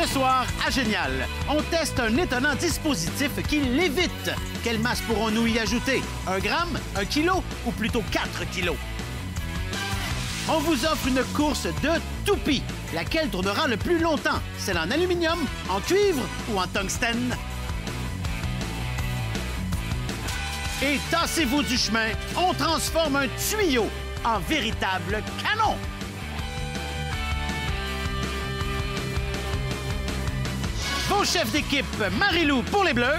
Ce soir, à Génial, on teste un étonnant dispositif qui l'évite. Quelle masse pourrons-nous y ajouter? 1 gramme, 1 kilo ou plutôt 4 kilos? On vous offre une course de toupie. Laquelle tournera le plus longtemps? Celle en aluminium, en cuivre ou en tungstène? Et tassez-vous du chemin, on transforme un tuyau en véritable canon. Vos chefs d'équipe, Marie-Lou pour les Bleus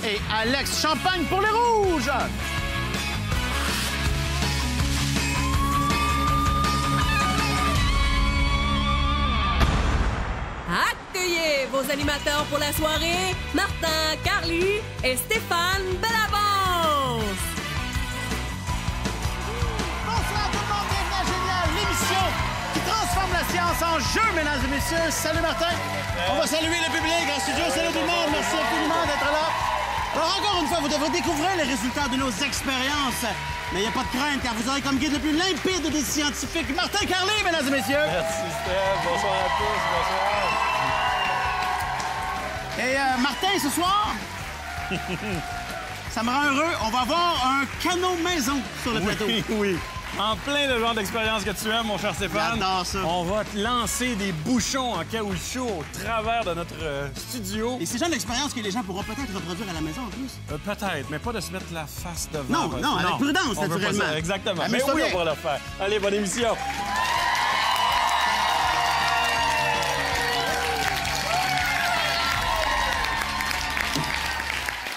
et Alex Champagne pour les Rouges. Accueillez vos animateurs pour la soirée, Martin, Carly et Stéphane Bellavance. Bonsoir tout le monde, bienvenue à Génial, l'émission qui transforme la science en jeu, mesdames et messieurs. Salut Martin. On va saluer le public en studio. Salut tout le monde, merci infiniment d'être là. Alors encore une fois, vous devrez découvrir les résultats de nos expériences. Mais il n'y a pas de crainte, car vous aurez comme guide le plus limpide des scientifiques, Martin Carly, mesdames et messieurs. Merci, Steph. Bonsoir à tous. Bonsoir. Et Martin, ce soir, ça me rend heureux. On va avoir un canot maison sur le plateau. Oui. En plein le genre d'expérience que tu aimes, mon cher Stéphane. J'adore ça. On va te lancer des bouchons en caoutchouc au travers de notre studio. Et c'est le genre d'expérience que les gens pourront peut-être reproduire à la maison en plus. Peut-être, mais pas de se mettre la face devant. Non, avec prudence, on veut pas naturellement. ça, exactement. Mais Amuse-toi oui, bien. on va le faire. Allez, bonne émission.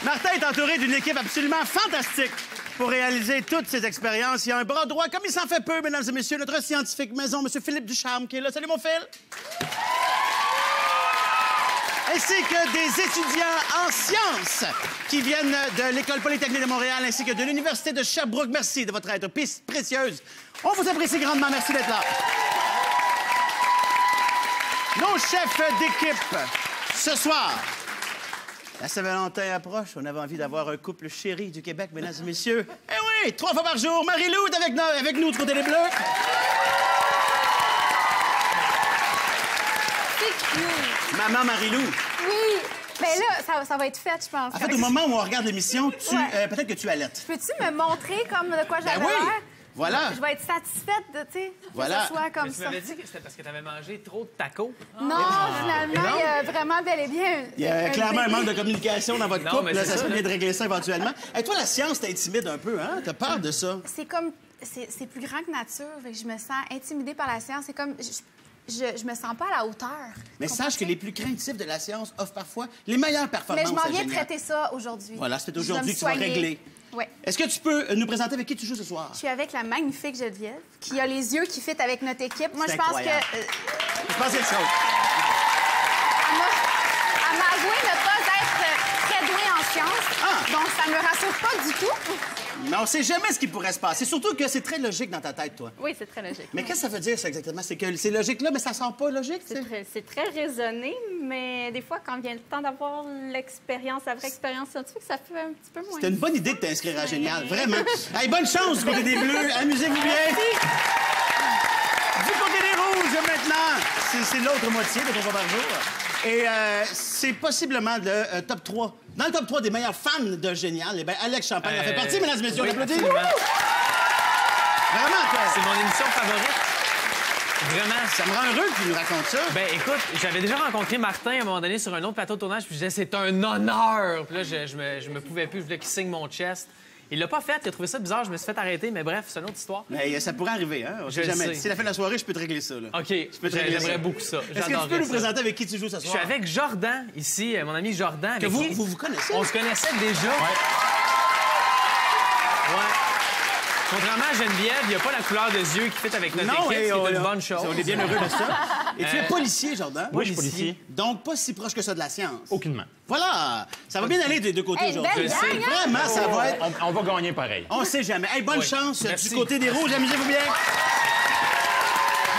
Martin est entouré d'une équipe absolument fantastique pour réaliser toutes ces expériences. Il y a un bras droit, comme il s'en fait peu, mesdames et messieurs, notre scientifique maison, M. Philippe Ducharme, qui est là. Salut, mon Phil! Ainsi que des étudiants en sciences qui viennent de l'École polytechnique de Montréal ainsi que de l'Université de Sherbrooke. Merci de votre aide précieuse. On vous apprécie grandement. Merci d'être là. Nos chefs d'équipe ce soir. La Saint-Valentin approche. On avait envie d'avoir un couple chéri du Québec, mesdames et messieurs. Eh oui, 3 fois par jour. Marie-Lou est avec nous du côté des Bleus. C'est cute. Maman Marie-Lou. Oui. Ben là, ça va être fait, je pense. En fait, au moment où on regarde l'émission, peut-être que tu allaites. Peux-tu me montrer comme de quoi j'avais oui. l'air? Voilà. Je vais être satisfaite de, tu sais, Voilà. que ce soit comme Tu ça. m'avais dit que c'était parce que tu avais mangé trop de tacos. Non, finalement, il y a vraiment bel et bien... Il y a clairement un manque de communication dans votre Non, couple. mais Là, c'est ça ça, serait là. bien de régler ça éventuellement. Et toi, la science t'intimide un peu, hein? T'as peur de ça? C'est comme... C'est plus grand que nature. Fait que je me sens intimidée par la science. C'est comme... Je me sens pas à la hauteur. Mais sache que les plus craintifs de la science offrent parfois les meilleures performances. Mais je m'en à viens Génial. traiter ça aujourd'hui. Voilà, c'est Je aujourd'hui vais que tu vas me soigner. régler. Oui. Est-ce que tu peux nous présenter avec qui tu joues ce soir? Je suis avec la magnifique Geneviève, qui a les yeux qui fit avec notre équipe. Moi, C'est je pense que... incroyable. Je pense que c'est ça. Elle m'a avoué ne pas être très douée en sciences. Ah! Donc, ça me rassure pas du tout. Mais on sait jamais ce qui pourrait se passer. Surtout que c'est très logique dans ta tête, toi. Oui, c'est très logique. Mais qu'est-ce que ça veut dire, ça, exactement? C'est que c'est logique là, mais ça sent pas logique, tu sais? C'est très raisonné, mais des fois, quand vient le temps d'avoir l'expérience, la vraie expérience scientifique, ça fait un petit peu moins. C'était une bonne idée de t'inscrire à Génial, vraiment. Hey, bonne chance du côté des Bleus. Amusez-vous bien. Du côté des Rouges, maintenant, c'est l'autre moitié de 3 fois par jour. Et c'est possiblement le top 3. Dans le top 3 des meilleurs fans de Génial, eh bien, Alex Champagne en fait partie, mesdames et messieurs. Oui, On applaudit. absolument. Vraiment, toi. C'est mon émission favorite. Vraiment. Ça me rend heureux que tu nous racontes ça. Ben écoute, j'avais déjà rencontré Martin à un moment donné sur un autre plateau de tournage, puis je disais c'est un honneur. Puis là, je me pouvais plus, je voulais qu'il signe mon chest. Il l'a pas fait, il a trouvé ça bizarre, je me suis fait arrêter, mais bref, c'est une autre histoire. Mais ça pourrait arriver, hein? On Je sait le jamais. sais. Si la fin de la soirée, je peux te régler ça, là. OK, peux te régler ça. j'aimerais beaucoup ça. Est-ce que tu J'adorerais peux nous ça. présenter avec qui tu joues ce soir? Je suis avec Jordan, ici, mon ami Jordan. Que avec vous qui vous connaissez? On se connaissait déjà. Ouais. Contrairement à Geneviève, il n'y a pas la couleur des yeux qui fit avec notre équipe, et ce qui est une bonne chose. On est bien heureux de ça. Et tu es policier, Jordan? Oui, je suis policier. Donc, pas si proche que ça de la science. Aucunement. Voilà! Ça va bien aller des deux côtés Hey, aujourd'hui. belle gang, hein? Vraiment, ça va être... On va gagner pareil. On sait jamais. Hey, bonne Oui. chance Merci. du côté des Rouges. Amusez-vous bien.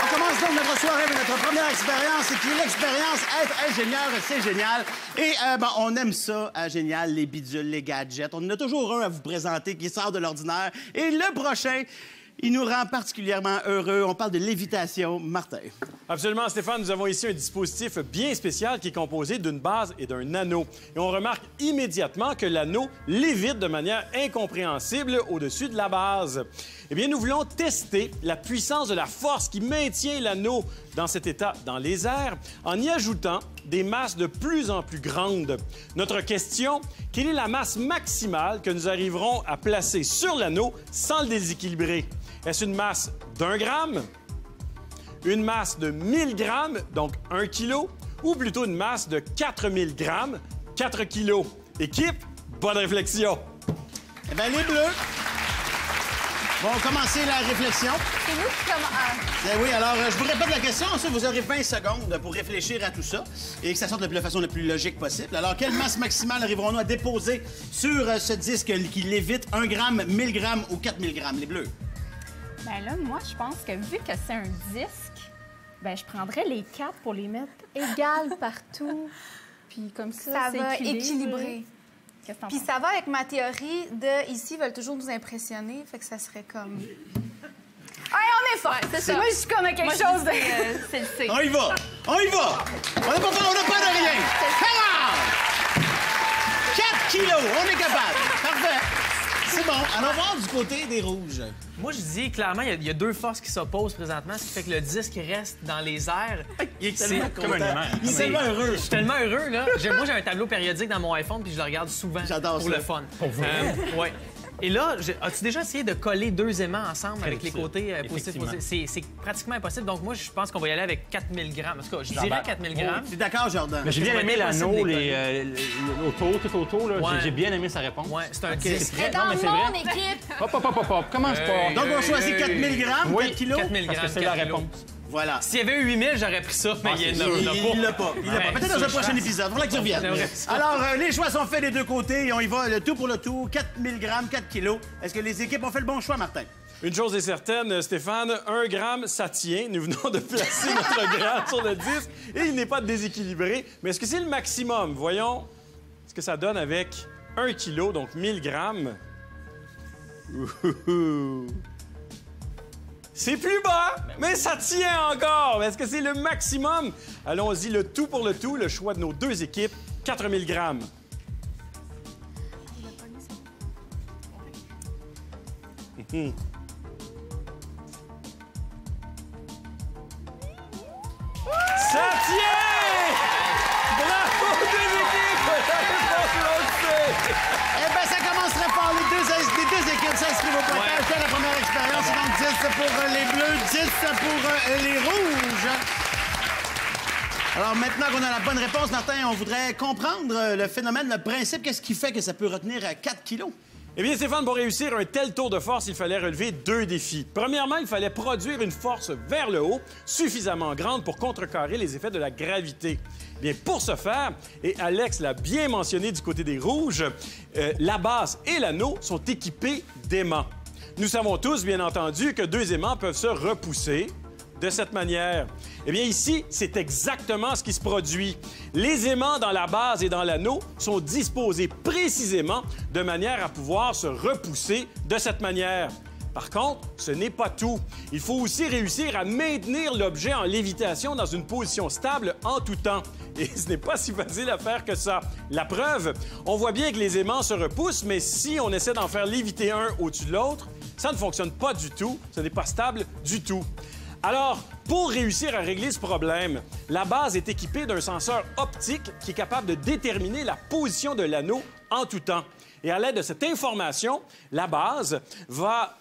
On commence donc notre soirée avec notre première expérience, qui est l'expérience être ingénieur, c'est génial. Et on aime ça à Génial, les bidules, les gadgets. On en a toujours un à vous présenter qui sort de l'ordinaire. Et le prochain, Il nous rend particulièrement heureux. On parle de lévitation. Martin. Absolument, Stéphane. Nous avons ici un dispositif bien spécial qui est composé d'une base et d'un anneau. Et on remarque immédiatement que l'anneau lévite de manière incompréhensible au-dessus de la base. Eh bien, nous voulons tester la puissance de la force qui maintient l'anneau dans cet état dans les airs en y ajoutant des masses de plus en plus grandes. Notre question, quelle est la masse maximale que nous arriverons à placer sur l'anneau sans le déséquilibrer? Est-ce une masse d'1 gramme, une masse de 1000 grammes, donc 1 kg, ou plutôt une masse de 4000 grammes, 4 kg? Équipe, bonne réflexion. Eh bien, les Bleus vont commencer la réflexion. C'est nous qui commençons. Oui, alors, je vous répète la question. Ensuite, vous aurez 20 secondes pour réfléchir à tout ça et que ça sorte de la façon la plus logique possible. Alors, quelle masse maximale arriverons-nous à déposer sur ce disque qui lévite 1 gramme, 1000 grammes ou 4000 grammes, les Bleus? Ben là, moi, je pense que vu que c'est un disque, ben je prendrais les 4 pour les mettre égales partout. Puis comme ça, Ça c'est va équilibrer. Qu'est-ce que t'en Puis penses? ça va avec ma théorie de ici, ils veulent toujours nous impressionner. Fait que ça serait comme. Hey, on est fort! c'est ça. Moi, je suis comme à quelque Moi, chose de. c'est le C. On y va! On y va! On n'a pas de rien! Come on! 4 kilos! On est capable! Parfait! C'est bon. Alors, on va voir du côté des rouges. Moi, je dis clairement, il y a deux forces qui s'opposent présentement, ce qui fait que le disque reste dans les airs. Il est tellement comme un content. aimant. Il est tellement heureux. Je suis tellement heureux, là. Moi, j'ai un tableau périodique dans mon iPhone, puis je le regarde souvent. J'adore pour ça. le fun. Ouais. Et là, as-tu déjà essayé de coller deux aimants ensemble avec les côtés positifs? C'est pratiquement impossible. Donc, moi, je pense qu'on va y aller avec 4000 grammes. En tout cas, je dirais 4000 grammes. Tu es d'accord, Jordan? Mais j'ai bien Ça va aimé être impossible l'anneau, de les tout autour. Là. Ouais. J'ai bien aimé sa réponse. Ouais, c'est un disque. C'est dans mais c'est mon vrai. équipe. Hop. Commence pas. Donc, on choisit 4000 grammes, Oui, 4 kilos? 4000 Parce que grammes, c'est la 4 kilos. réponse. Voilà. S'il y avait eu 8000, j'aurais pris ça, mais il Il l'a pas. Il l'a pas. Peut-être dans un prochain épisode. Voilà qu'il revienne. Alors, les choix sont faits des deux côtés et on y va le tout pour le tout. 4000 grammes, 4 kilos. Est-ce que les équipes ont fait le bon choix, Martin? Une chose est certaine, Stéphane, 1 gramme, ça tient. Nous venons de placer notre gramme sur le disque et il n'est pas déséquilibré. Mais est-ce que c'est le maximum? Voyons ce que ça donne avec 1 kilo, donc 1000 grammes. Ouhouhou. C'est plus bas, mais ça tient encore. Mais est-ce que c'est le maximum? Allons-y, le tout pour le tout, le choix de nos deux équipes, 4000 grammes. Ça tient! Bravo, deux équipes! La réponse l'autre fait. Eh bien, ça commencerait fort. Les deux équipes s'inscrivent au pointage. C'est la première expérience. Donc, 10 pour les bleus, 10 pour les rouges. Alors, maintenant qu'on a la bonne réponse, Martin, on voudrait comprendre le phénomène, le principe. Qu'est-ce qui fait que ça peut retenir à 4 kilos? Eh bien, Stéphane, pour réussir un tel tour de force, il fallait relever deux défis. Premièrement, il fallait produire une force vers le haut suffisamment grande pour contrecarrer les effets de la gravité. Bien, pour ce faire, et Alex l'a bien mentionné du côté des rouges, la base et l'anneau sont équipés d'aimants. Nous savons tous, bien entendu, que deux aimants peuvent se repousser de cette manière. Eh bien, ici, c'est exactement ce qui se produit. Les aimants dans la base et dans l'anneau sont disposés précisément de manière à pouvoir se repousser de cette manière. Par contre, ce n'est pas tout. Il faut aussi réussir à maintenir l'objet en lévitation dans une position stable en tout temps. Et ce n'est pas si facile à faire que ça. La preuve, on voit bien que les aimants se repoussent, mais si on essaie d'en faire léviter un au-dessus de l'autre, ça ne fonctionne pas du tout. Ce n'est pas stable du tout. Alors, pour réussir à régler ce problème, la base est équipée d'un senseur optique qui est capable de déterminer la position de l'anneau en tout temps. Et à l'aide de cette information, la base va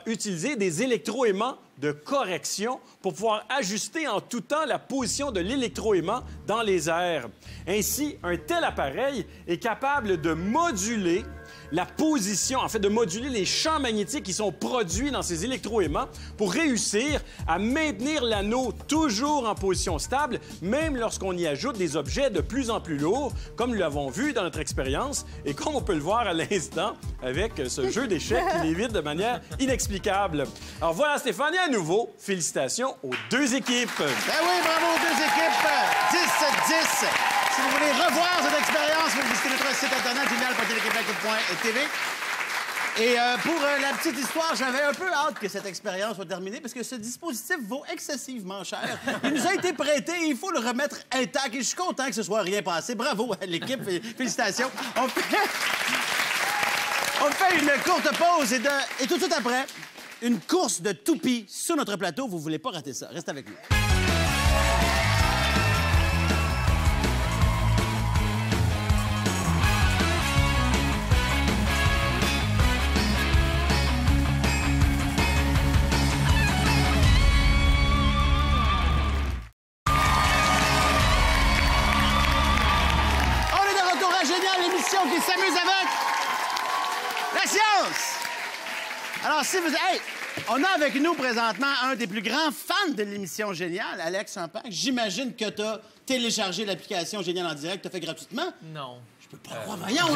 utiliser des électroaimants de correction pour pouvoir ajuster en tout temps la position de l'électroaimant dans les airs. Ainsi, un tel appareil est capable de moduler la position, en fait, de moduler les champs magnétiques qui sont produits dans ces électroaimants pour réussir à maintenir l'anneau toujours en position stable, même lorsqu'on y ajoute des objets de plus en plus lourds, comme nous l'avons vu dans notre expérience et comme on peut le voir à l'instant avec ce jeu d'échecs qui l'évite de manière inexplicable. Alors voilà, Stéphane, et à nouveau, félicitations aux deux équipes. Ben oui, bravo aux deux équipes. 10-10. Si vous voulez revoir cette expérience, vous visitez notre site internet génial.téléquébec.tv. Et pour la petite histoire, j'avais un peu hâte que cette expérience soit terminée parce que ce dispositif vaut excessivement cher. Il nous a été prêté et il faut le remettre intact. Et je suis content que ce soit rien passé. Bravo à l'équipe. Félicitations. On fait une courte pause et tout de suite après, une course de toupies sur notre plateau. Vous voulez pas rater ça. Reste avec nous. Qui s'amuse avec la science. Alors, si vous... Hey, on a avec nous présentement un des plus grands fans de l'émission Génial, Alex Champagne. J'imagine que tu as téléchargé l'application Génial en direct. Tu as fait gratuitement? Non. Je peux pas croire. Voyons,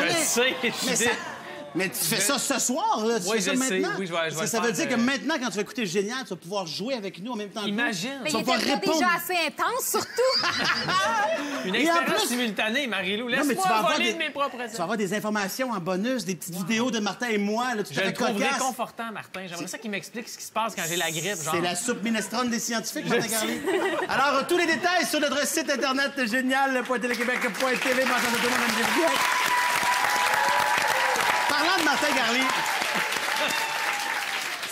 mais tu fais ça ce soir, là? Tu fais ça maintenant? Oui, je vais ça veut dire que maintenant, quand tu vas écouter Génial, tu vas pouvoir jouer avec nous en même temps que nous. Imagine. Mais il était pas déjà assez intense, surtout. Une expérience simultanée, Marie-Lou. Laisse-moi voler de mes propres ailes. Tu vas avoir des informations en bonus, des petites vidéos de Martin et moi. Là, je le trouve réconfortant, Martin. J'aimerais ça qu'il m'explique ce qui se passe quand j'ai la grippe. C'est la soupe minestrone des scientifiques, Martin Carly. Alors, tous les détails sur notre site internet génial.téléquébec.tv. Parlant de Martin Carly,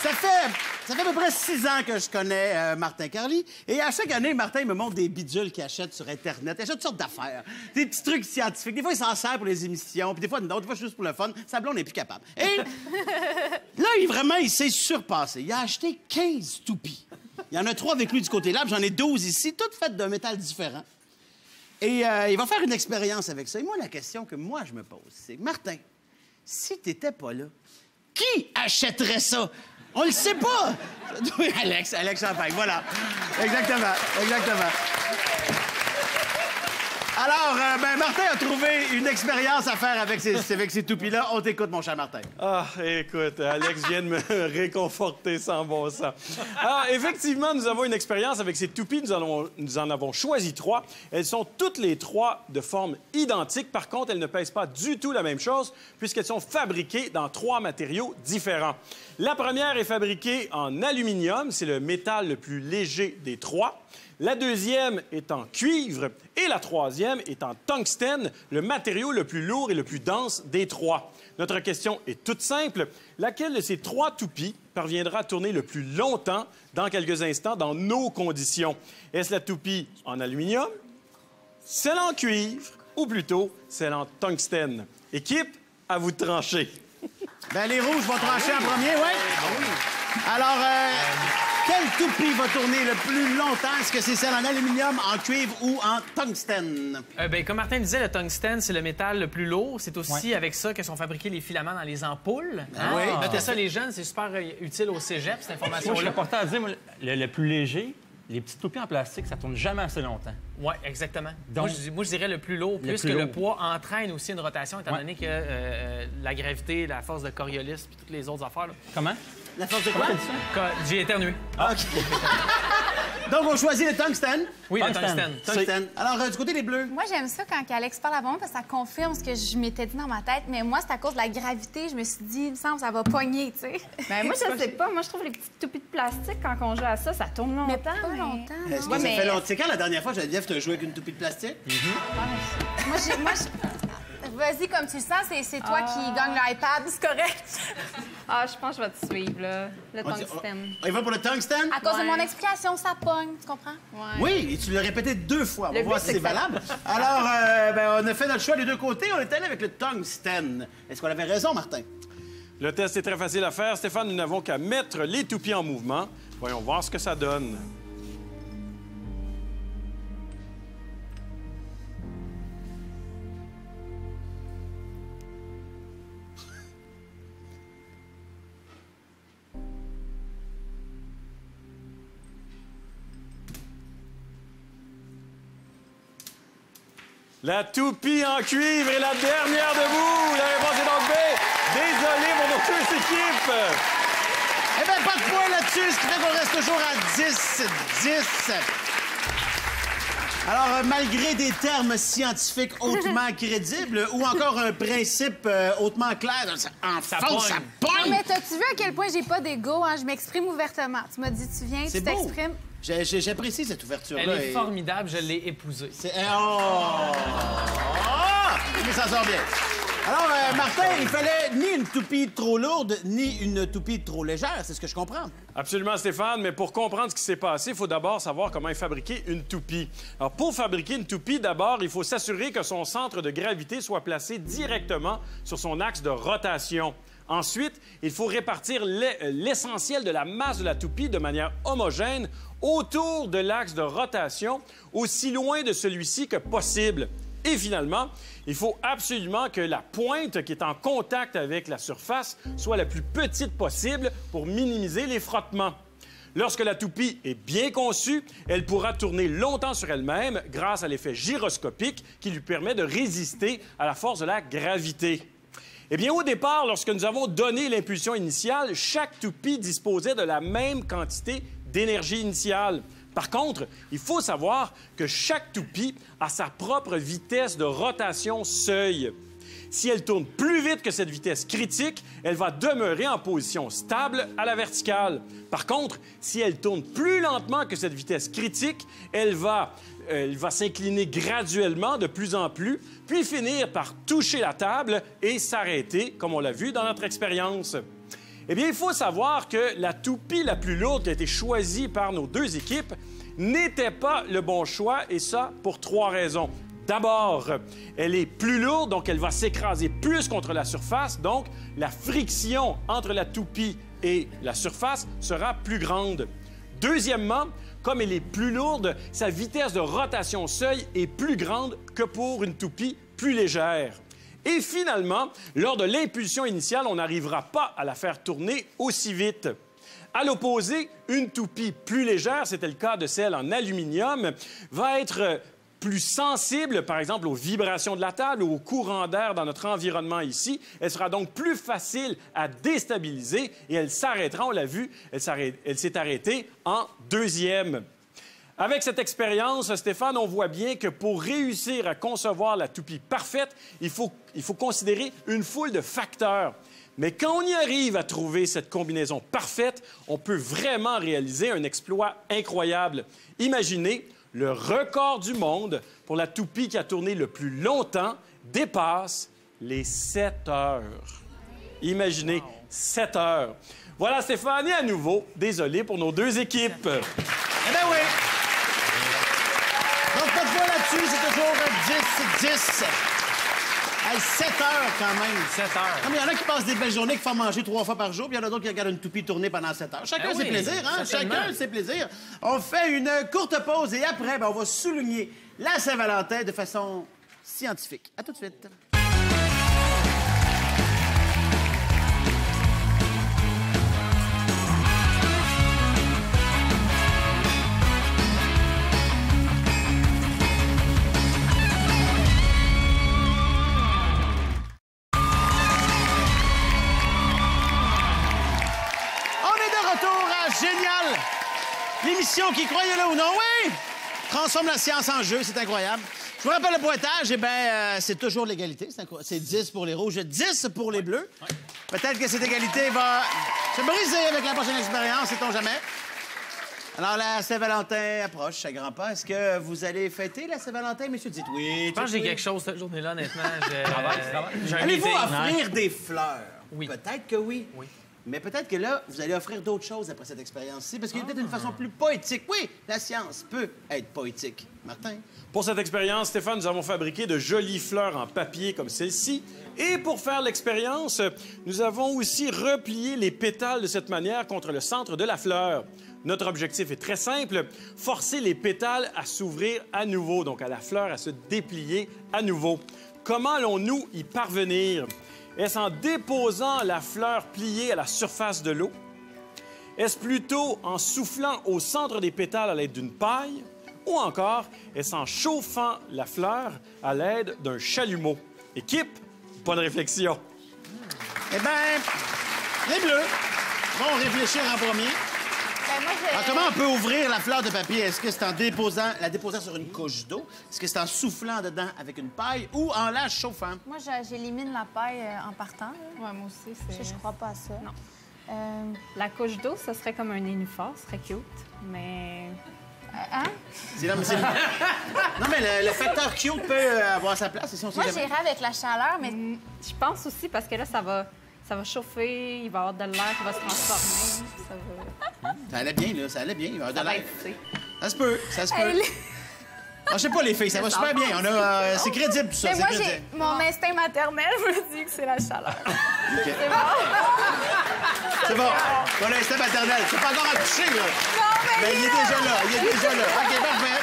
ça fait à peu près 6 ans que je connais Martin Carly. Et à chaque année, Martin me montre des bidules qu'il achète sur Internet. Il achète toutes sortes d'affaires. Des petits trucs scientifiques. Des fois, il s'en sert pour les émissions. Puis des fois, non. Des fois, juste pour le fun. Sa blonde n'est plus capable. Et là, il s'est surpassé. Il a acheté 15 toupies. Il y en a 3 avec lui du côté là. J'en ai 12 ici, toutes faites d'un métal différent. Et il va faire une expérience avec ça. Et moi, la question que moi, je me pose, c'est... Martin, si t'étais pas là, qui achèterait ça? On le sait pas! Oui, Alex Champagne, voilà. Exactement. Alors, Martin a trouvé une expérience à faire avec ces toupies-là. On t'écoute, mon cher Martin. Ah, écoute, Alex vient de me réconforter sans bon sens. Alors, effectivement, nous avons une expérience avec ces toupies. Nous en avons choisi 3. Elles sont toutes les 3 de forme identique. Par contre, elles ne pèsent pas du tout la même chose puisqu'elles sont fabriquées dans 3 matériaux différents. La première est fabriquée en aluminium. C'est le métal le plus léger des 3. La deuxième est en cuivre et la troisième est en tungstène, le matériau le plus lourd et le plus dense des 3. Notre question est toute simple. Laquelle de ces 3 toupies parviendra à tourner le plus longtemps dans quelques instants dans nos conditions? Est-ce la toupie en aluminium, celle en cuivre ou plutôt celle en tungstène? Équipe, à vous de trancher. Ben, les rouges vont trancher en premier, oui? Alors, quelle toupie va tourner le plus longtemps? Est-ce que c'est celle en aluminium, en cuivre ou en tungstène? Comme Martin disait, le tungstène, c'est le métal le plus lourd. C'est aussi avec ça que sont fabriqués les filaments dans les ampoules. Hein? Oui. Notez ça, les jeunes, c'est super utile au cégep, cette information-là. Moi, je suis important à dire, le plus léger, les petites toupies en plastique, ça tourne jamais assez longtemps. Oui, exactement. Donc, moi, je dirais le plus lourd, puisque le poids entraîne aussi une rotation, étant donné que la gravité, la force de Coriolis puis toutes les autres affaires. Là. Comment? La force de quoi? J'ai éternué. OK. Donc, on choisit le tungstène? Oui, le tungstène. Alors, du côté des bleus? Moi, j'aime ça quand Alex parle avant parce que ça confirme ce que je m'étais dit dans ma tête. Mais moi, c'est à cause de la gravité. Je me suis dit, il me semble que ça va pogner, tu sais. Ben, moi, je sais pas. Moi, je trouve les petites toupies de plastique, quand on joue à ça, ça tourne longtemps. Mais pas longtemps. Est-ce que ça fait longtemps? C'est quand la dernière fois, Geneviève, tu as joué avec une toupie de plastique? Vas-y, comme tu le sens, c'est toi qui gagne l'iPad, c'est correct. Je pense que je vais te suivre, là. Le tungstène. Il va pour le tungstène? À cause de mon explication, ça pogne, tu comprends? Ouais. Oui, et tu l'as répété 2 fois. On va voir si c'est valable. Alors, on a fait notre choix des 2 côtés. On est allé avec le tungstène. Est-ce qu'on avait raison, Martin? Le test est très facile à faire. Stéphane, nous n'avons qu'à mettre les toupies en mouvement. Voyons voir ce que ça donne. La toupie en cuivre est la dernière debout. La réponse est donc B. Désolé pour nos 2 équipes. Eh bien, pas de point là-dessus, ce qui fait qu'on reste toujours à 10-10. Alors, malgré des termes scientifiques hautement crédibles ou encore un principe hautement clair, ça pogne! Non, mais t'as-tu vu à quel point j'ai pas d'ego, hein? Je m'exprime ouvertement. Tu m'as dit, tu viens, C'est tu beau. t'exprimes. J'apprécie cette ouverture-là. Elle est formidable, je l'ai épousée. Oh! Mais ça sort bien. Alors, Martin, il fallait ni une toupie trop lourde, ni une toupie trop légère. C'est ce que je comprends. Absolument, Stéphane, mais pour comprendre ce qui s'est passé, il faut d'abord savoir comment est fabriquée une toupie. Alors, pour fabriquer une toupie, d'abord, il faut s'assurer que son centre de gravité soit placé directement sur son axe de rotation. Ensuite, il faut répartir l'essentiel de la masse de la toupie de manière homogène autour de l'axe de rotation, aussi loin de celui-ci que possible. Et finalement, il faut absolument que la pointe qui est en contact avec la surface soit la plus petite possible pour minimiser les frottements. Lorsque la toupie est bien conçue, elle pourra tourner longtemps sur elle-même grâce à l'effet gyroscopique qui lui permet de résister à la force de la gravité. Eh bien, au départ, lorsque nous avons donné l'impulsion initiale, chaque toupie disposait de la même quantité d'énergie initiale. Par contre, il faut savoir que chaque toupie a sa propre vitesse de rotation seuil. Si elle tourne plus vite que cette vitesse critique, elle va demeurer en position stable à la verticale. Par contre, si elle tourne plus lentement que cette vitesse critique, elle va s'incliner graduellement de plus en plus, puis finir par toucher la table et s'arrêter, comme on l'a vu dans notre expérience. Eh bien, il faut savoir que la toupie la plus lourde qui a été choisie par nos deux équipes n'était pas le bon choix, et ça pour 3 raisons. D'abord, elle est plus lourde, donc elle va s'écraser plus contre la surface, donc la friction entre la toupie et la surface sera plus grande. Deuxièmement, comme elle est plus lourde, sa vitesse de rotation seuil est plus grande que pour une toupie plus légère. Et finalement, lors de l'impulsion initiale, on n'arrivera pas à la faire tourner aussi vite. À l'opposé, une toupie plus légère, c'était le cas de celle en aluminium, va être plus sensible, par exemple, aux vibrations de la table ou au courant d'air dans notre environnement ici. Elle sera donc plus facile à déstabiliser et elle s'arrêtera, on l'a vu, elle s'est arrêtée en deuxième. Avec cette expérience, Stéphane, on voit bien que pour réussir à concevoir la toupie parfaite, il faut considérer une foule de facteurs. Mais quand on y arrive à trouver cette combinaison parfaite, on peut vraiment réaliser un exploit incroyable. Imaginez, le record du monde pour la toupie qui a tourné le plus longtemps dépasse les 7 heures. Imaginez, 7 heures. Voilà, Stéphane, et à nouveau, désolé pour nos deux équipes. Eh bien oui! Donc, pas de fois là-dessus, c'est toujours 10-10. Hey, 7 heures quand même. 7 heures. Il y en a qui passent des belles journées, qui font manger 3 fois par jour, puis il y en a d'autres qui regardent une toupie tourner pendant 7 heures. Chacun ses plaisirs, hein? Chacun ses plaisirs. On fait une courte pause et après, on va souligner la Saint-Valentin de façon scientifique. À tout de suite. Génial! L'émission qui, croyez-le ou non, oui, transforme la science en jeu, c'est incroyable. Je vous rappelle le pointage, eh bien, c'est toujours l'égalité. C'est 10 pour les rouges, 10 pour les bleus. Ouais. Peut-être que cette égalité va se briser avec la prochaine expérience, sait-on jamais. Alors, la Saint-Valentin approche à grands pas. Est-ce que vous allez fêter la Saint-Valentin, monsieur? Dites oui. Je pense que j'ai quelque chose cette journée-là, honnêtement. Allez-vous offrir des fleurs? Oui. Peut-être que oui. Oui. Mais peut-être que là, vous allez offrir d'autres choses après cette expérience-ci, parce qu'il y a peut-être une façon plus poétique. Oui, la science peut être poétique. Martin? Pour cette expérience, Stéphane, nous avons fabriqué de jolies fleurs en papier comme celle-ci. Et pour faire l'expérience, nous avons aussi replié les pétales de cette manière contre le centre de la fleur. Notre objectif est très simple, forcer les pétales à s'ouvrir à nouveau, donc à la fleur à se déplier à nouveau. Comment allons-nous y parvenir? Est-ce en déposant la fleur pliée à la surface de l'eau? Est-ce plutôt en soufflant au centre des pétales à l'aide d'une paille? Ou encore, est-ce en chauffant la fleur à l'aide d'un chalumeau? Équipe, pas de réflexion. Eh bien, les bleus vont réfléchir en premier. Alors, comment on peut ouvrir la fleur de papier? Est-ce que c'est en la déposant sur une couche d'eau? Est-ce que c'est en soufflant dedans avec une paille ou en la chauffant? Moi, j'élimine la paille en partant. Là. Ouais, moi aussi, c'est... Je crois pas à ça. Non. La couche d'eau, ça serait comme un nénuphar, ce serait cute, mais... Hein? Non, mais le facteur cute peut avoir sa place. Si on Moi, j'irais avec la chaleur, mais... Je pense aussi, parce que là, ça va chauffer, il va y avoir de l'air qui va se transformer. Ça va... Ça allait bien, là. Ça allait bien. Il va y avoir de l'air. être... Ça se peut. Ça se peut. Je sais pas, les filles, ça va super bien. C'est crédible, tout ça. Mais moi, crédible. mon instinct maternel me dit que c'est la chaleur. Okay. C'est bon. Mon instinct maternel. C'est pas encore accouché, là. Non, mais il est déjà là. Il est déjà là. OK, parfait.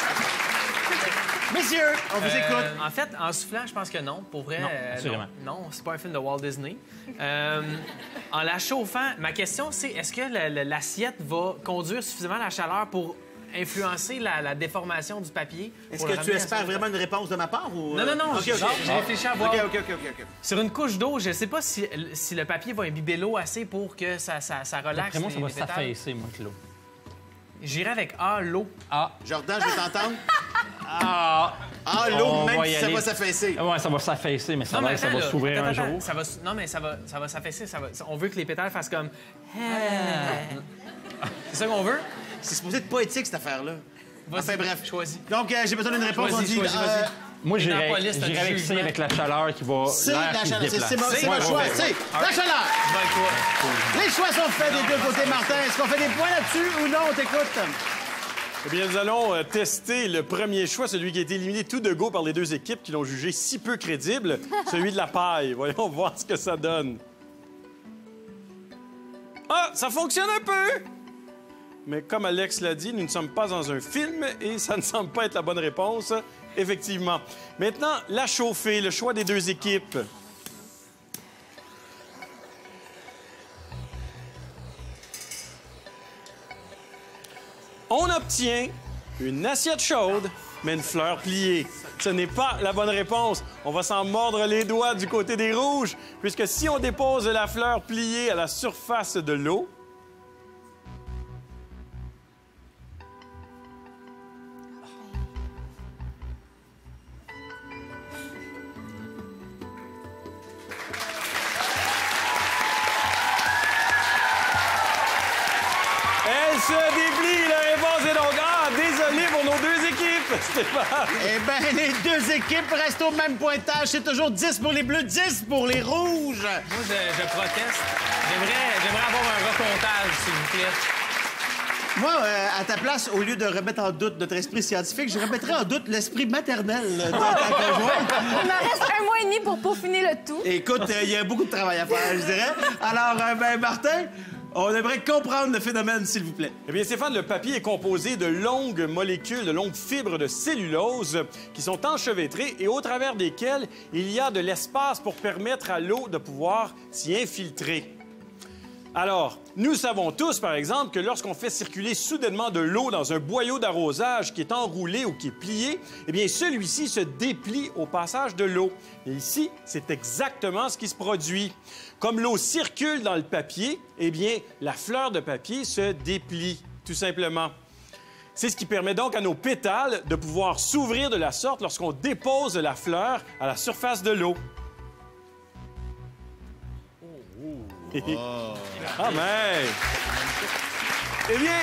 Messieurs, on vous écoute. En fait, en soufflant, je pense que non. Pour vrai, Non, assurément. non, c'est pas un film de Walt Disney. En la chauffant, ma question, c'est est-ce que l'assiette va conduire suffisamment la chaleur pour influencer la déformation du papier? Est-ce que tu espères vraiment une réponse de ma part? Ou... Non. Okay, J'ai réfléchi à voir. OK. Sur une couche d'eau, je sais pas si le papier va imbiber l'eau assez pour que ça relaxe. Après moi, ça va les pétales. s'affaisser, moi, que l'eau. J'irai avec A, l'eau. Ah. Jordan, je vais t'entendre. Ah. L'eau, On même va si y ça aller. va s'affaisser. Ouais, ça va s'affaisser, mais ça va attends, s'ouvrir un attends, jour. Non, mais ça va s'affaisser. On veut que les pétales fassent comme... C'est ça qu'on veut? C'est supposé être poétique, cette affaire-là. Enfin, bref. Choisis. Donc, j'ai besoin d'une réponse. Choisis, on dit, choisis. Moi, Et dans j'irais la police, t'as du avec jugement. avec la chaleur qui va... C'est l'air la qui se chaleur. déplace. C'est mon choix. C'est la chaleur. Je vais avec toi. Les choix sont faits des deux côtés, Martin. Est-ce qu'on fait des points là-dessus ou non? On t'écoute. Eh bien, nous allons tester le premier choix, celui qui a été éliminé tout de go par les deux équipes qui l'ont jugé si peu crédible, celui de la paille. Voyons voir ce que ça donne. Ah, ça fonctionne un peu! Mais comme Alex l'a dit, nous ne sommes pas dans un film et ça ne semble pas être la bonne réponse, effectivement. Maintenant, la chauffée, le choix des deux équipes. On obtient une assiette chaude, mais une fleur pliée. Ce n'est pas la bonne réponse. On va s'en mordre les doigts du côté des rouges, puisque si on dépose la fleur pliée à la surface de l'eau, elle se déplie. La réponse est donc désolé pour nos deux équipes, Stéphane. Eh bien, les deux équipes restent au même pointage. C'est toujours 10 pour les bleus, 10 pour les rouges. Moi, je proteste. J'aimerais avoir un recomptage, s'il vous plaît. Moi, à ta place, au lieu de remettre en doute notre esprit scientifique, je remettrais en doute l'esprit maternel de ta conjointe. Il me reste 1 mois et demi pour peaufiner le tout. Écoute, il y a beaucoup de travail à faire, je dirais. Alors, Martin, on aimerait comprendre le phénomène, s'il vous plaît. Eh bien, Stéphane, le papier est composé de longues molécules, de longues fibres de cellulose qui sont enchevêtrées et au travers desquelles il y a de l'espace pour permettre à l'eau de pouvoir s'y infiltrer. Alors, nous savons tous, par exemple, que lorsqu'on fait circuler soudainement de l'eau dans un boyau d'arrosage qui est enroulé ou qui est plié, eh bien, celui-ci se déplie au passage de l'eau. Et ici, c'est exactement ce qui se produit. Comme l'eau circule dans le papier, eh bien, la fleur de papier se déplie, tout simplement. C'est ce qui permet donc à nos pétales de pouvoir s'ouvrir de la sorte lorsqu'on dépose la fleur à la surface de l'eau. Ah, mais... Eh bien,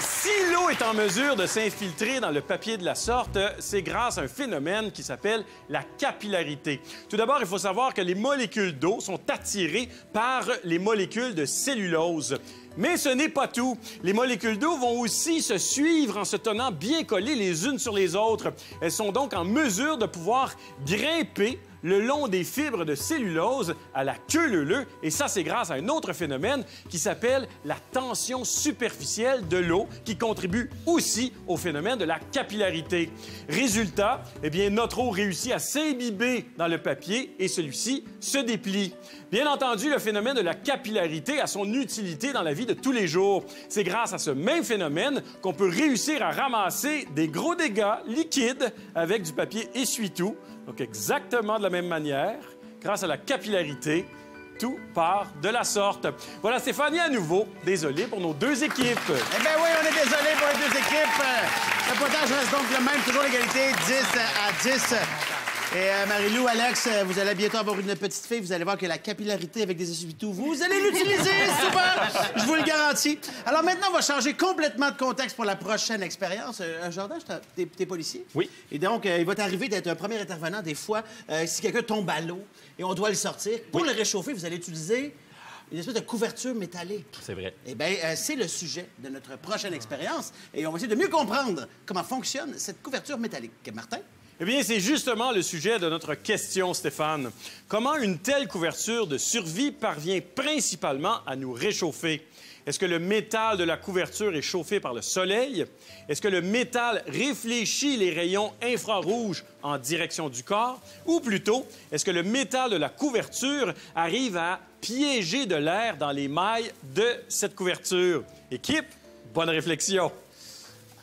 si l'eau est en mesure de s'infiltrer dans le papier de la sorte, c'est grâce à un phénomène qui s'appelle la capillarité. Tout d'abord, il faut savoir que les molécules d'eau sont attirées par les molécules de cellulose. Mais ce n'est pas tout. Les molécules d'eau vont aussi se suivre en se tenant bien collées les unes sur les autres. Elles sont donc en mesure de pouvoir grimper le long des fibres de cellulose à la queue leu-leu. Et ça, c'est grâce à un autre phénomène qui s'appelle la tension superficielle de l'eau, qui contribue aussi au phénomène de la capillarité. Résultat, eh bien, notre eau réussit à s'imbiber dans le papier et celui-ci se déplie. Bien entendu, le phénomène de la capillarité a son utilité dans la vie de tous les jours. C'est grâce à ce même phénomène qu'on peut réussir à ramasser des gros dégâts liquides avec du papier essuie-tout. Donc, exactement de la même manière, grâce à la capillarité, tout part de la sorte. Voilà, Stéphanie, à nouveau, désolé pour nos deux équipes. Eh bien oui, on est désolé pour les deux équipes. Le pointage reste donc le même, toujours l'égalité, 10-10. Et Marie-Lou, Alex, vous allez bientôt avoir une petite fille. Vous allez voir que la capillarité avec des essuie-tout, vous allez l'utiliser souvent. Je vous le garantis. Alors maintenant, on va changer complètement de contexte pour la prochaine expérience. Jordan, t'es policier? Oui. Et donc, il va t'arriver d'être un premier intervenant des fois si quelqu'un tombe à l'eau et on doit le sortir. Pour le réchauffer, vous allez utiliser une espèce de couverture métallique. C'est vrai. Eh bien, c'est le sujet de notre prochaine expérience. Et on va essayer de mieux comprendre comment fonctionne cette couverture métallique. Martin? Eh bien, c'est justement le sujet de notre question, Stéphane. Comment une telle couverture de survie parvient principalement à nous réchauffer? Est-ce que le métal de la couverture est chauffé par le soleil? Est-ce que le métal réfléchit les rayons infrarouges en direction du corps? Ou plutôt, est-ce que le métal de la couverture arrive à piéger de l'air dans les mailles de cette couverture? Équipe, bonne réflexion.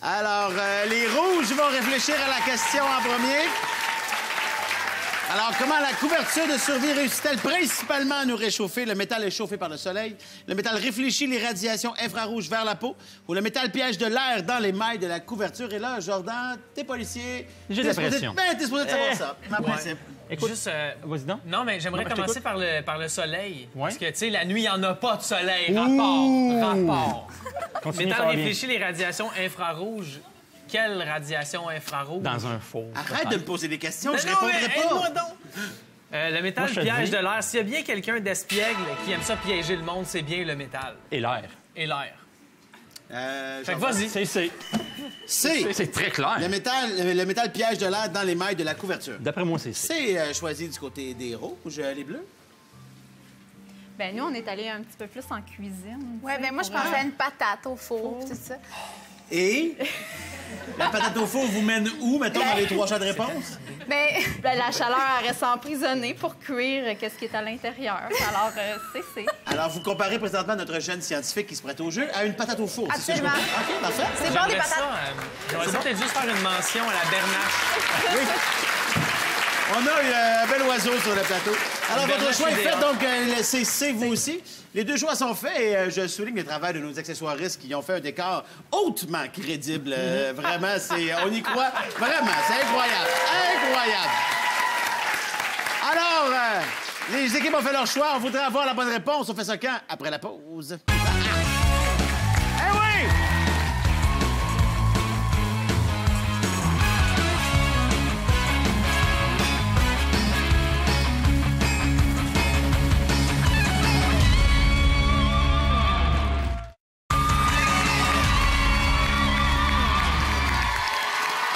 Alors, les rouges vont réfléchir à la question en premier. Alors, comment la couverture de survie réussit-elle principalement à nous réchauffer? Le métal est chauffé par le soleil. Le métal réfléchit les radiations infrarouges vers la peau. Ou le métal piège de l'air dans les mailles de la couverture. Et là, Jordan, t'es policier. J'ai de la pression. Ben, t'es supposé de savoir ça. Ma principe. Écoute, Juste, vas-y donc. non, mais j'aimerais Non, mais je commencer par le soleil. Ouais. Parce que, tu sais, la nuit, il n'y en a pas de soleil. Rapport. Continue, Métal ça va bien. réfléchit les radiations infrarouges. Quelle radiation infrarouge? Dans un four. Arrête de me poser des questions, Mais je non, répondrai mais pas. aide-moi donc! Le métal Moi, je te piège dis. de l'air. S'il y a bien quelqu'un d'espiègle qui aime ça piéger le monde, c'est bien le métal Et l'air. et l'air. Fait que Jordan. vas-y. C'est C'est très clair. le métal piège de l'air dans les mailles de la couverture. D'après moi, c'est C. C'est choisi du côté des rouges, les bleus. Ben nous, on est allé un petit peu plus en cuisine. Ouais, ben moi, je pensais à une patate au four, tout ça. Et la patate au four vous mène où, mettons, dans les trois choix de réponse? Ben, Ben, la chaleur, elle reste emprisonnée pour cuire qu'est-ce qui est à l'intérieur. Alors, c'est. Alors, vous comparez présentement notre jeune scientifique qui se prête au jeu à une patate au four. c'est ça que je Absolument. comprends? OK, parfait. c'est bon, des J'aimerais ça, patates. j'aimerais ça peut-être juste faire une mention à la bernache. Oui. On a un bel oiseau sur le plateau. Alors, Une votre bernache choix est fait, idéale. donc c'est C, vous aussi. Les deux choix sont faits et je souligne le travail de nos accessoiristes qui ont fait un décor hautement crédible. Vraiment, on y croit. Vraiment, c'est incroyable. Incroyable. Alors, les équipes ont fait leur choix. On voudrait avoir la bonne réponse. On fait ça quand? Après la pause. Eh oui!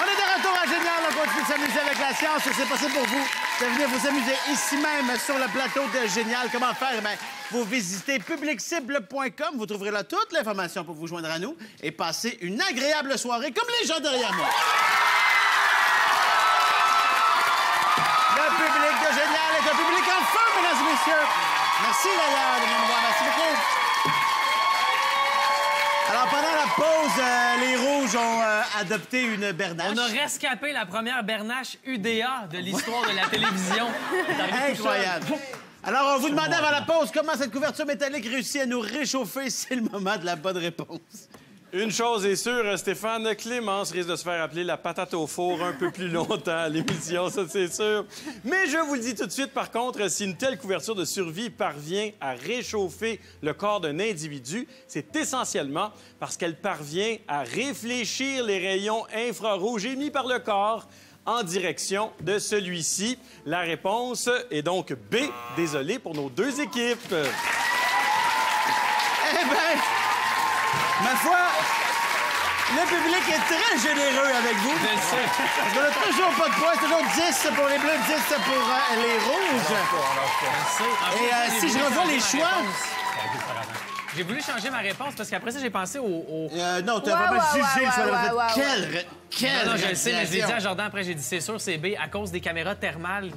On est de retour à Génial. On continue de s'amuser avec la science. C'est possible pour vous de venir vous amuser ici même sur le plateau de Génial. Comment faire? Bien, vous visitez publiccible.com. Vous trouverez là toute l'information pour vous joindre à nous et passer une agréable soirée comme les gens derrière moi. Le public de Génial est un public en feu, mesdames et messieurs. Merci d'ailleurs de venir nous voir. Merci beaucoup. Alors, pendant la pause, les Rouges ont adopté une bernache. On a rescapé la première bernache UDA de l'histoire de la télévision. Incroyable. Alors, on vous demandait avant la pause comment cette couverture métallique réussit à nous réchauffer. C'est le moment de la bonne réponse. Une chose est sûre, Stéphane, Clémence risque de se faire appeler la patate au four un peu plus longtemps à l'émission, ça c'est sûr. Mais je vous le dis tout de suite, par contre, si une telle couverture de survie parvient à réchauffer le corps d'un individu, c'est essentiellement parce qu'elle parvient à réfléchir les rayons infrarouges émis par le corps en direction de celui-ci. La réponse est donc B. Désolé pour nos deux équipes. Eh bien, ma foi, le public est très généreux avec vous. Je le sais. Parce qu'on a toujours pas de points, c'est toujours 10 pour les bleus, 10 pour les rouges. Et si je revois les choix... J'ai voulu changer ma réponse parce qu'après ça, j'ai pensé au... non, t'as vraiment jugé le choix de la ouais. Quelle Non, je le sais, mais je l'ai dit à radiation. Jordan après, j'ai dit c'est sûr, c'est B, à cause des caméras thermales,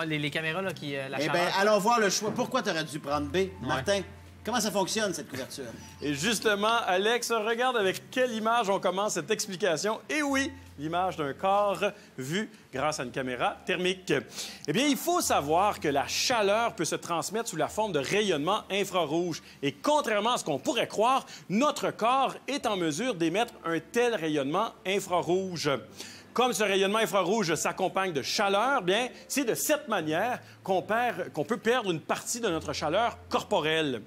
les caméras là, qui... la Eh chaleur. bien, allons voir le choix. Pourquoi t'aurais dû prendre B, Martin? Comment ça fonctionne, cette couverture? Et justement, Alex, regarde avec quelle image on commence cette explication. Et oui, l'image d'un corps vu grâce à une caméra thermique. Eh bien, il faut savoir que la chaleur peut se transmettre sous la forme de rayonnement infrarouge. Et contrairement à ce qu'on pourrait croire, notre corps est en mesure d'émettre un tel rayonnement infrarouge. Comme ce rayonnement infrarouge s'accompagne de chaleur, bien, c'est de cette manière qu'on peut perdre une partie de notre chaleur corporelle.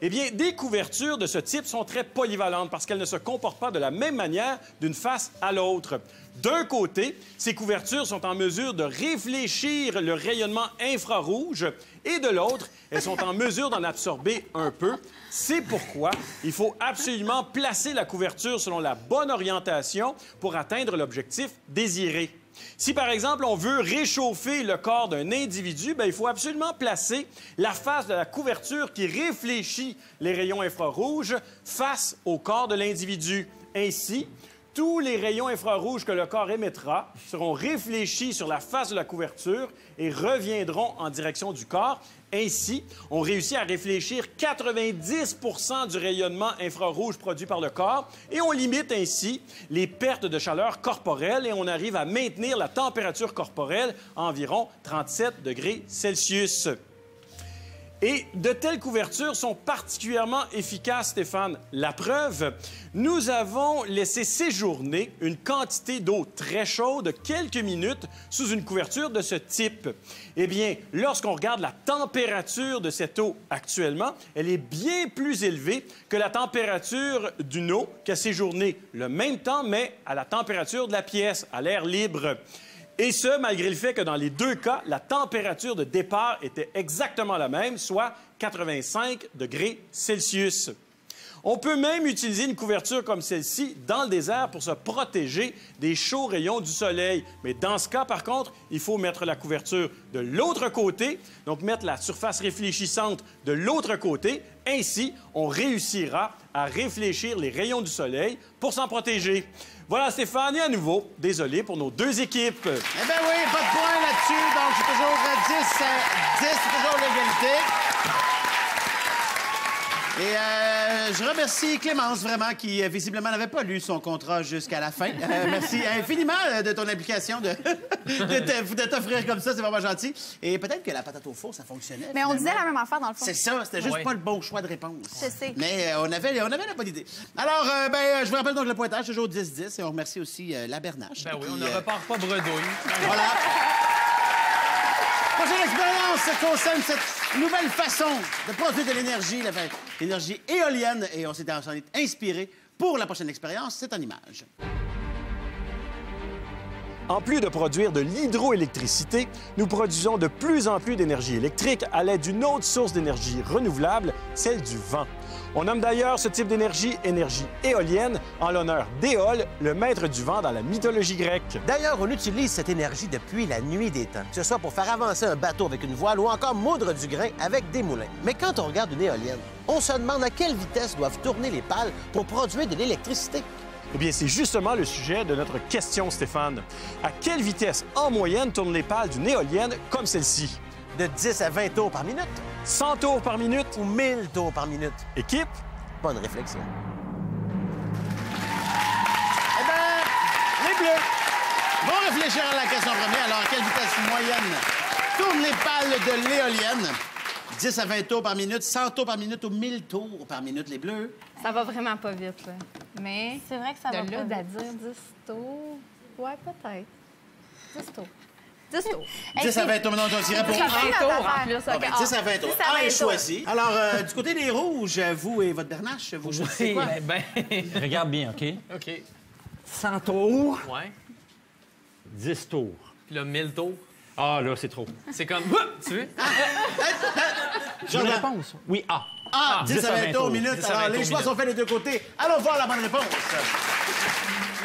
Eh bien, des couvertures de ce type sont très polyvalentes parce qu'elles ne se comportent pas de la même manière d'une face à l'autre. D'un côté, ces couvertures sont en mesure de réfléchir le rayonnement infrarouge et de l'autre, elles sont en mesure d'en absorber un peu. C'est pourquoi il faut absolument placer la couverture selon la bonne orientation pour atteindre l'objectif désiré. Si, par exemple, on veut réchauffer le corps d'un individu, bien, il faut absolument placer la face de la couverture qui réfléchit les rayons infrarouges face au corps de l'individu. Ainsi, tous les rayons infrarouges que le corps émettra seront réfléchis sur la face de la couverture et reviendront en direction du corps. Ainsi, on réussit à réfléchir 90 du rayonnement infrarouge produit par le corps et on limite ainsi les pertes de chaleur corporelle et on arrive à maintenir la température corporelle à environ 37 degrés Celsius. Et de telles couvertures sont particulièrement efficaces, Stéphane. La preuve, nous avons laissé séjourner une quantité d'eau très chaude quelques minutes sous une couverture de ce type. Eh bien, lorsqu'on regarde la température de cette eau actuellement, elle est bien plus élevée que la température d'une eau qui a séjourné le même temps, mais à la température de la pièce, à l'air libre. Et ce, malgré le fait que dans les deux cas, la température de départ était exactement la même, soit 85 degrés Celsius. On peut même utiliser une couverture comme celle-ci dans le désert pour se protéger des chauds rayons du soleil. Mais dans ce cas, par contre, il faut mettre la couverture de l'autre côté, donc mettre la surface réfléchissante de l'autre côté. Ainsi, on réussira à réfléchir les rayons du soleil pour s'en protéger. Voilà, Stéphane, et à nouveau, désolé pour nos deux équipes. Eh bien oui, pas de point là-dessus, donc c'est toujours 10-10, c'est toujours l'égalité. Et je remercie Clémence, vraiment, qui visiblement n'avait pas lu son contrat jusqu'à la fin. Merci infiniment de ton implication, de t'offrir comme ça, c'est vraiment gentil. Et peut-être que la patate au four, ça fonctionnait. Mais on disait la même affaire, dans le fond. C'est ça, c'était juste pas le bon choix de réponse. Je sais. Mais on avait la bonne idée. Alors, je vous rappelle donc le pointage, toujours 10-10, et on remercie aussi la Bernache. Ben oui, on ne repart pas bredouille. Voilà. Prochaine expérience concerne cette nouvelle façon de produire de l'énergie, l'énergie éolienne. Et on s'en est inspiré pour la prochaine expérience. C'est en image. En plus de produire de l'hydroélectricité, nous produisons de plus en plus d'énergie électrique à l'aide d'une autre source d'énergie renouvelable, celle du vent. On nomme d'ailleurs ce type d'énergie énergie éolienne en l'honneur d'Éole, le maître du vent dans la mythologie grecque. D'ailleurs, on utilise cette énergie depuis la nuit des temps, que ce soit pour faire avancer un bateau avec une voile ou encore moudre du grain avec des moulins. Mais quand on regarde une éolienne, on se demande à quelle vitesse doivent tourner les pales pour produire de l'électricité. Eh bien, c'est justement le sujet de notre question, Stéphane. À quelle vitesse, en moyenne, tournent les pales d'une éolienne comme celle-ci? De 10 à 20 tours par minute. 100 tours par minute? Ou 1000 tours par minute. Équipe? Bonne réflexion. Eh bien, les Bleus vont réfléchir à la question première. Alors, à quelle vitesse moyenne tournent les pales de l'éolienne? 10 à 20 tours par minute, 100 tours par minute ou 1000 tours par minute, les Bleus? Ça va vraiment pas vite, là. Mais C'est vrai que ça va de pas là vite. à dire 10 tours, ouais, peut-être. 10 tours. 10 tours. 10 à 20 tours, non, on dirait pour... 10 à 20 tours, en affaire. plus. Ah, ben, 10 à 20 tours. 10 à 20 est tours. choisi. Alors, du côté des rouges, vous et votre Bernache, vous choisissez quoi? Ben, Regarde bien, OK? OK. 100 tours, Ouais. 10 tours. Puis là, 1000 tours. Ah, là, c'est trop. C'est comme... Tu veux? J'ai une réponse. Oui, A. Ah, 10 à 20 tours minutes. 10 à 20 Alors, les tours choix minutes. sont faits des deux côtés. Allons voir la bonne réponse.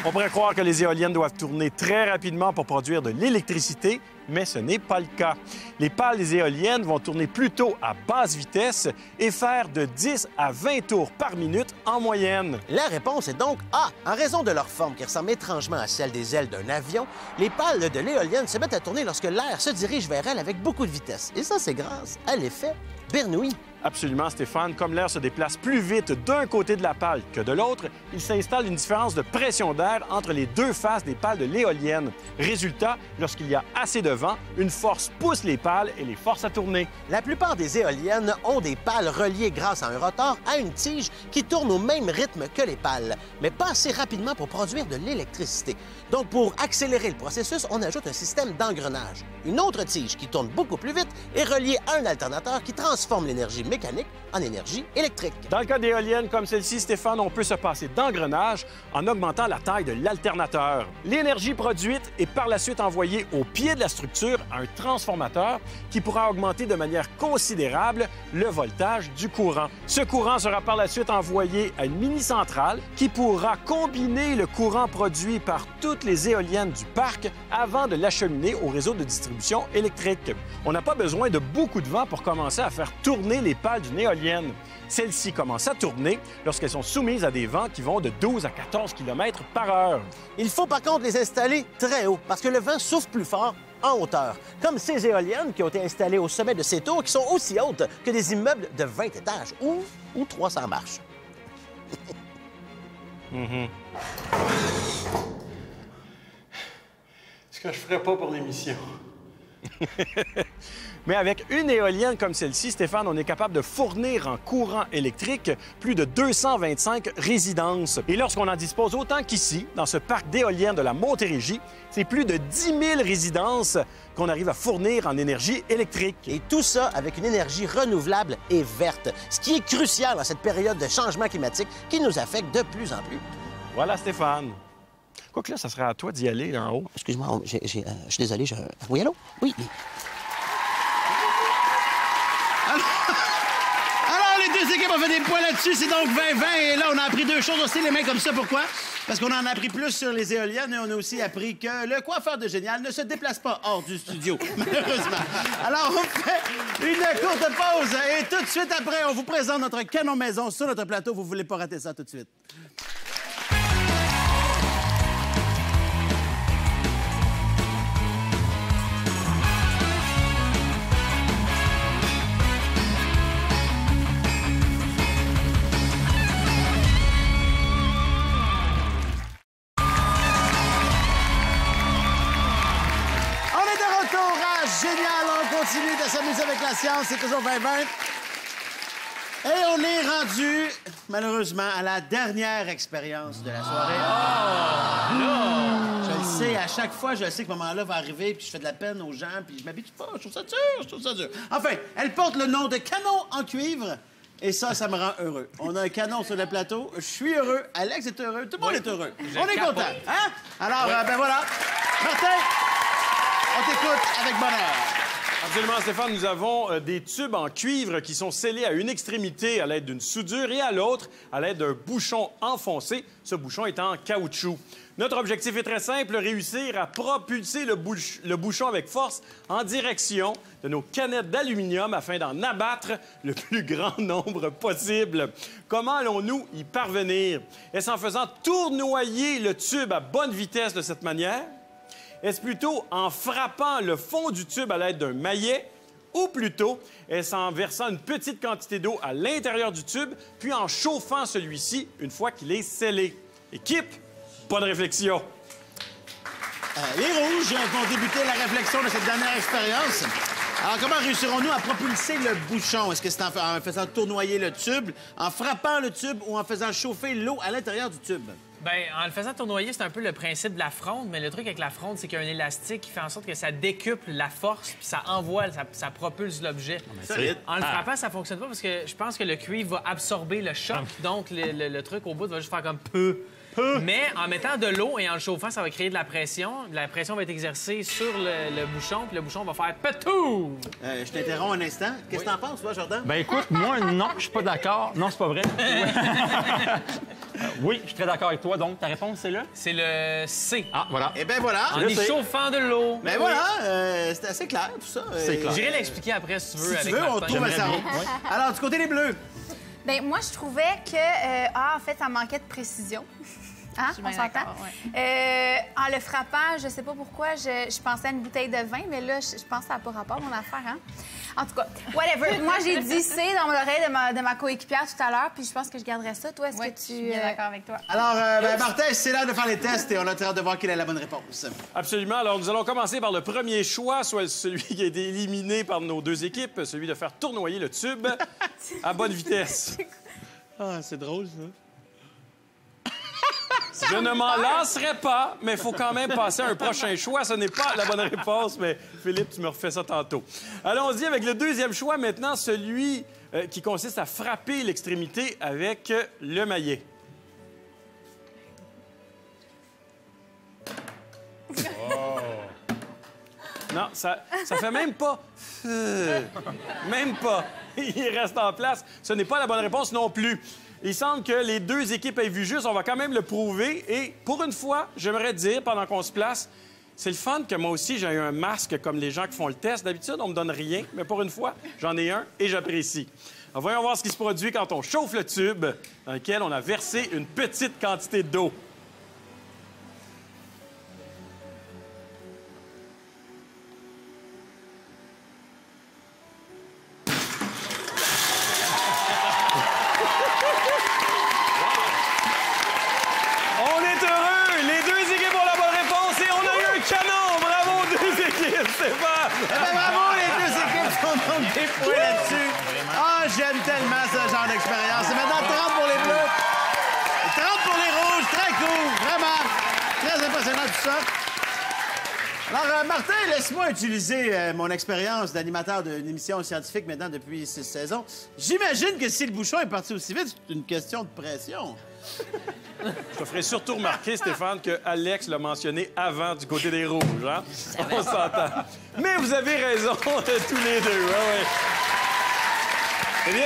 On pourrait croire que les éoliennes doivent tourner très rapidement pour produire de l'électricité, mais ce n'est pas le cas. Les pales des éoliennes vont tourner plutôt à basse vitesse et faire de 10 à 20 tours par minute en moyenne. La réponse est donc A. En raison de leur forme qui ressemble étrangement à celle des ailes d'un avion, les pales de l'éolienne se mettent à tourner lorsque l'air se dirige vers elles avec beaucoup de vitesse. Et ça, c'est grâce à l'effet Bernoulli. Absolument, Stéphane. Comme l'air se déplace plus vite d'un côté de la pale que de l'autre, il s'installe une différence de pression d'air entre les deux faces des pales de l'éolienne. Résultat, lorsqu'il y a assez de vent, une force pousse les pales et les force à tourner. La plupart des éoliennes ont des pales reliées grâce à un rotor à une tige qui tourne au même rythme que les pales, mais pas assez rapidement pour produire de l'électricité. Donc, pour accélérer le processus, on ajoute un système d'engrenage. Une autre tige qui tourne beaucoup plus vite est reliée à un alternateur qui transforme l'énergie mécanique en énergie électrique. Dans le cas d'éoliennes comme celle-ci, Stéphane, on peut se passer d'engrenage en augmentant la taille de l'alternateur. L'énergie produite est par la suite envoyée au pied de la structure à un transformateur qui pourra augmenter de manière considérable le voltage du courant. Ce courant sera par la suite envoyé à une mini-centrale qui pourra combiner le courant produit par toutes les éoliennes du parc avant de l'acheminer au réseau de distribution électrique. On n'a pas besoin de beaucoup de vent pour commencer à faire tourner les pales d'une éolienne. Celles-ci commencent à tourner lorsqu'elles sont soumises à des vents qui vont de 12 à 14 km par heure. Il faut par contre les installer très haut parce que le vent souffle plus fort en hauteur, comme ces éoliennes qui ont été installées au sommet de ces tours qui sont aussi hautes que des immeubles de 20 étages ou 300 marches. Ce que je ferais pas pour l'émission. Mais avec une éolienne comme celle-ci, Stéphane, on est capable de fournir en courant électrique plus de 225 résidences. Et lorsqu'on en dispose autant qu'ici, dans ce parc d'éoliennes de la Montérégie, c'est plus de 10 000 résidences qu'on arrive à fournir en énergie électrique. Et tout ça avec une énergie renouvelable et verte, ce qui est crucial dans cette période de changement climatique qui nous affecte de plus en plus. Voilà, Stéphane. Quoique là, ça serait à toi d'y aller, là, en haut. Excuse-moi, je suis désolé, Oui, allô? Oui. Alors, les deux équipes ont fait des points là-dessus. C'est donc 20-20. Et là, on a appris deux choses aussi, les mains comme ça. Pourquoi? Parce qu'on en a appris plus sur les éoliennes et on a aussi appris que le coiffeur de Génial ne se déplace pas hors du studio, malheureusement. Alors, on fait une courte pause et tout de suite après, on vous présente notre canon maison sur notre plateau. Vous voulez pas rater ça tout de suite. Génial, on continue de s'amuser avec la science, c'est toujours 20-20. Et on est rendu, malheureusement, à la dernière expérience de la soirée. Je le sais, à chaque fois, je sais que ce moment-là va arriver, puis je fais de la peine aux gens, puis je m'habitue pas, je trouve ça dur. Enfin, elle porte le nom de canon en cuivre, et ça me rend heureux. On a un canon sur le plateau, je suis heureux, Alex est heureux, tout le monde est heureux. On est content, hein? Alors, ben voilà. Martin, on t'écoute avec bonheur. Absolument, Stéphane. Nous avons des tubes en cuivre qui sont scellés à une extrémité à l'aide d'une soudure et à l'autre à l'aide d'un bouchon enfoncé, ce bouchon étant en caoutchouc. Notre objectif est très simple, réussir à propulser le bouchon avec force en direction de nos canettes d'aluminium afin d'en abattre le plus grand nombre possible. Comment allons-nous y parvenir? Est-ce en faisant tournoyer le tube à bonne vitesse de cette manière? Est-ce plutôt en frappant le fond du tube à l'aide d'un maillet ou plutôt est-ce en versant une petite quantité d'eau à l'intérieur du tube puis en chauffant celui-ci une fois qu'il est scellé? Équipe, pas de réflexion. Les Rouges vont débuter la réflexion de cette dernière expérience. Alors, comment réussirons-nous à propulser le bouchon? Est-ce que c'est en faisant tournoyer le tube, en frappant le tube ou en faisant chauffer l'eau à l'intérieur du tube? Bien, en le faisant tournoyer, c'est un peu le principe de la fronde, mais le truc avec la fronde, c'est qu'il y a un élastique qui fait en sorte que ça décuple la force, puis ça envoie, ça propulse l'objet. En le frappant, ça fonctionne pas parce que je pense que le cuivre va absorber le choc, donc le truc au bout va juste faire comme peu. Mais en mettant de l'eau et en le chauffant, ça va créer de la pression. La pression va être exercée sur le bouchon, puis le bouchon va faire pétou! Je t'interromps un instant. Qu'est-ce que t'en penses, toi, Jordan? Ben écoute, moi, non, je suis pas d'accord. Non, c'est pas vrai. Oui, je suis très d'accord avec toi. Donc, ta réponse, c'est là? C'est le C. Ah, voilà. Eh bien, voilà. En y chauffant de l'eau. Ben voilà, c'est assez clair, tout ça. C'est clair. J'irai l'expliquer après, si tu veux. Si tu veux, on trouve ça. Alors, du côté des Bleus. Bien, moi, je trouvais que, en fait, ça manquait de précision. Hein? Je suis On bien s'entend? d'accord, ouais. En le frappant, je sais pas pourquoi, je pensais à une bouteille de vin, mais là, je pense que ça n'a pas rapport, mon affaire, hein? En tout cas, whatever. Moi, j'ai dit C dans l'oreille de ma coéquipière tout à l'heure, puis je pense que je garderais ça. Toi, est-ce que tu... Je suis bien d'accord avec toi. Alors, Martin, c'est l'heure de faire les tests et on a hâte de voir quelle est la bonne réponse. Absolument. Alors, nous allons commencer par le premier choix, soit celui qui a été éliminé par nos deux équipes, celui de faire tournoyer le tube à bonne vitesse. Ah, c'est drôle, ça. Je ne m'en lasserai pas, mais il faut quand même passer à un prochain choix. Ce n'est pas la bonne réponse, mais Philippe, tu me refais ça tantôt. Allons-y avec le deuxième choix maintenant, celui qui consiste à frapper l'extrémité avec le maillet. Oh. Non, ça fait même pas... Même pas. Il reste en place. Ce n'est pas la bonne réponse non plus. Il semble que les deux équipes aient vu juste. On va quand même le prouver. Et pour une fois, j'aimerais dire, pendant qu'on se place, c'est le fun que moi aussi, j'ai eu un masque comme les gens qui font le test. D'habitude, on me donne rien. Mais pour une fois, j'en ai un et j'apprécie. Alors, voyons voir ce qui se produit quand on chauffe le tube dans lequel on a versé une petite quantité d'eau. J'aime tellement ce genre d'expérience. C'est maintenant 30 pour les bleus, 30 pour les rouges. Très cool, vraiment. Très impressionnant tout ça. Alors, Martin, laisse-moi utiliser mon expérience d'animateur d'une émission scientifique maintenant depuis 6 saisons. J'imagine que si le bouchon est parti aussi vite, c'est une question de pression. Je te ferai surtout remarquer, Stéphane, que Alex l'a mentionné avant du côté des rouges. Hein? On s'entend. Mais vous avez raison, tous les deux. Ouais. Eh bien,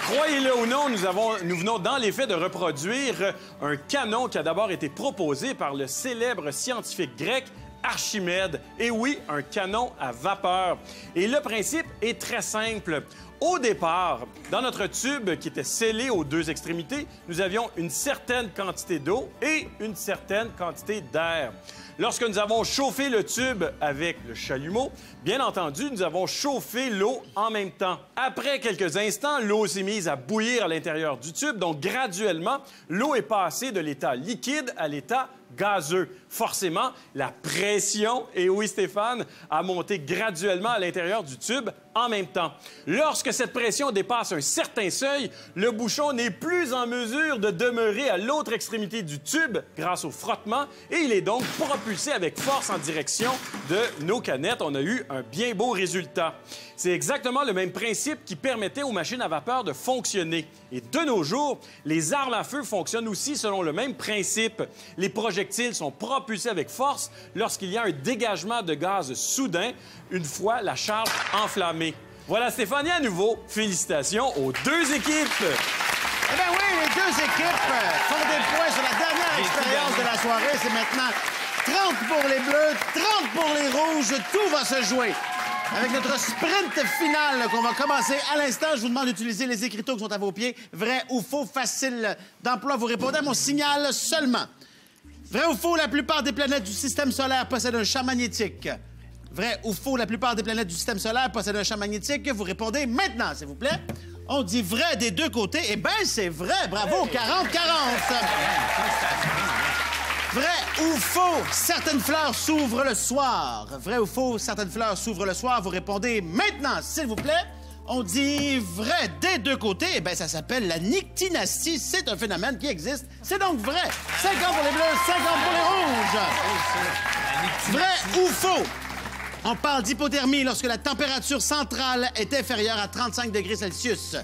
croyez-le ou non, nous venons dans les faits de reproduire un canon qui a d'abord été proposé par le célèbre scientifique grec Archimède. Et oui, un canon à vapeur. Et le principe est très simple. Au départ, dans notre tube qui était scellé aux deux extrémités, nous avions une certaine quantité d'eau et une certaine quantité d'air. Lorsque nous avons chauffé le tube avec le chalumeau, bien entendu, nous avons chauffé l'eau en même temps. Après quelques instants, l'eau s'est mise à bouillir à l'intérieur du tube, donc graduellement, l'eau est passée de l'état liquide à l'état gazeux. Forcément, la pression, et oui Stéphane, a monté graduellement à l'intérieur du tube en même temps. Lorsque cette pression dépasse un certain seuil, le bouchon n'est plus en mesure de demeurer à l'autre extrémité du tube grâce au frottement et il est donc propulsé avec force en direction de nos canettes. On a eu un bien beau résultat. C'est exactement le même principe qui permettait aux machines à vapeur de fonctionner. Et de nos jours, les armes à feu fonctionnent aussi selon le même principe. Les projectiles sont propulsés avec force lorsqu'il y a un dégagement de gaz soudain, une fois la charge enflammée. Voilà, Stéphanie, à nouveau, félicitations aux deux équipes. Eh bien oui, les deux équipes font des points sur la dernière expérience de la soirée. C'est maintenant 30 pour les bleus, 30 pour les rouges. Tout va se jouer. Avec notre sprint final qu'on va commencer à l'instant, je vous demande d'utiliser les écriteaux qui sont à vos pieds. Vrai ou faux, facile d'emploi. Vous répondez à mon signal seulement. Vrai ou faux, la plupart des planètes du système solaire possèdent un champ magnétique. Vrai ou faux, la plupart des planètes du système solaire possèdent un champ magnétique. Vous répondez maintenant, s'il vous plaît. On dit vrai des deux côtés. Eh bien, c'est vrai. Bravo, 40-40. Vrai ou faux, certaines fleurs s'ouvrent le soir. Vrai ou faux, certaines fleurs s'ouvrent le soir. Vous répondez maintenant, s'il vous plaît. On dit vrai des deux côtés. Eh bien, ça s'appelle la nyctinastie. C'est un phénomène qui existe. C'est donc vrai. 50 pour les bleus, 50 pour les rouges. Vrai ou faux? On parle d'hypothermie lorsque la température centrale est inférieure à 35 degrés Celsius.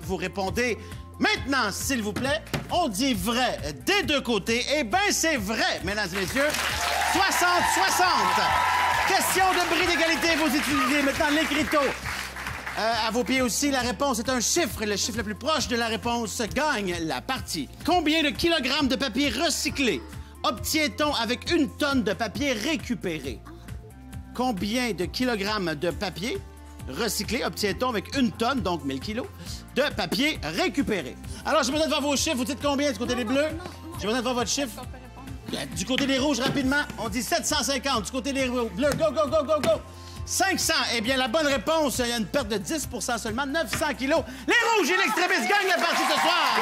Vous répondez maintenant, s'il vous plaît. On dit vrai des deux côtés. Eh bien, c'est vrai, mesdames et messieurs. 60-60. Question de bris d'égalité. Vous utilisez maintenant l'écriteau. À vos pieds aussi, la réponse est un chiffre. Le chiffre le plus proche de la réponse gagne la partie. Combien de kilogrammes de papier recyclé obtient-on avec 1 tonne de papier récupéré? Combien de kilogrammes de papier recyclé obtient-on avec 1 tonne, donc 1000 kilos, de papier récupéré. Alors, j'ai besoin de voir vos chiffres. Vous dites combien du côté des bleus? J'ai besoin de voir votre chiffre. Du côté des rouges, rapidement, on dit 750. Du côté des bleus, go, go, go, go, go! 500. Eh bien, la bonne réponse, il y a une perte de 10 seulement, 900 kilos. Les rouges et l'extrémiste gagnent la partie ce soir.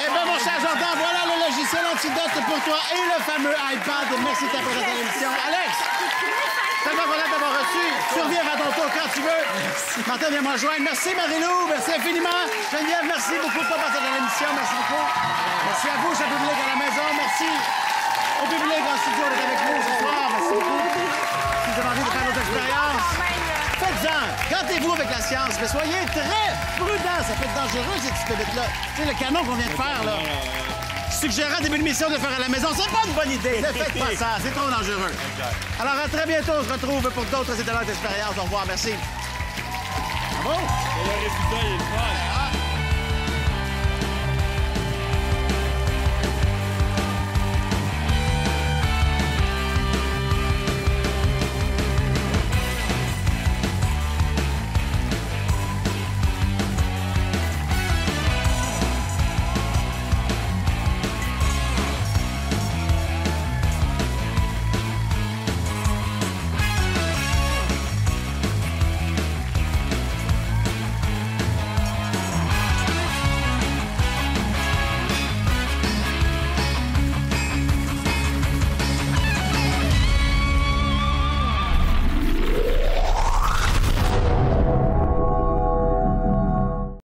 Eh bien, mon cher Jordan, voilà le logiciel antidote pour toi et le fameux iPad. Merci de ta présence à l'émission. Alex, tellement content d'avoir reçu. Tu reviens à ton tour quand tu veux. Merci. Martin, viens me rejoindre. Merci, Marie-Lou. Merci infiniment. Geneviève, merci beaucoup de ton passage à l'émission. Merci beaucoup. Merci à vous, cher public à la maison. Merci au public en studio d'être avec nous ce soir. Merci beaucoup. Si vous avez envie de faire d'autres expériences, faites-en. Gantez-vous avec la science, mais soyez très prudents. Ça peut être dangereux, ces petites bébites-là. Tu sais, le canon qu'on vient de faire, là. Suggérant début de mission de le faire à la maison, c'est pas une bonne idée. Ne faites pas ça, c'est trop dangereux. Alors, à très bientôt. On se retrouve pour d'autres étonnantes expériences. Au revoir, merci. Ah bon? Le résultat, il est le fun.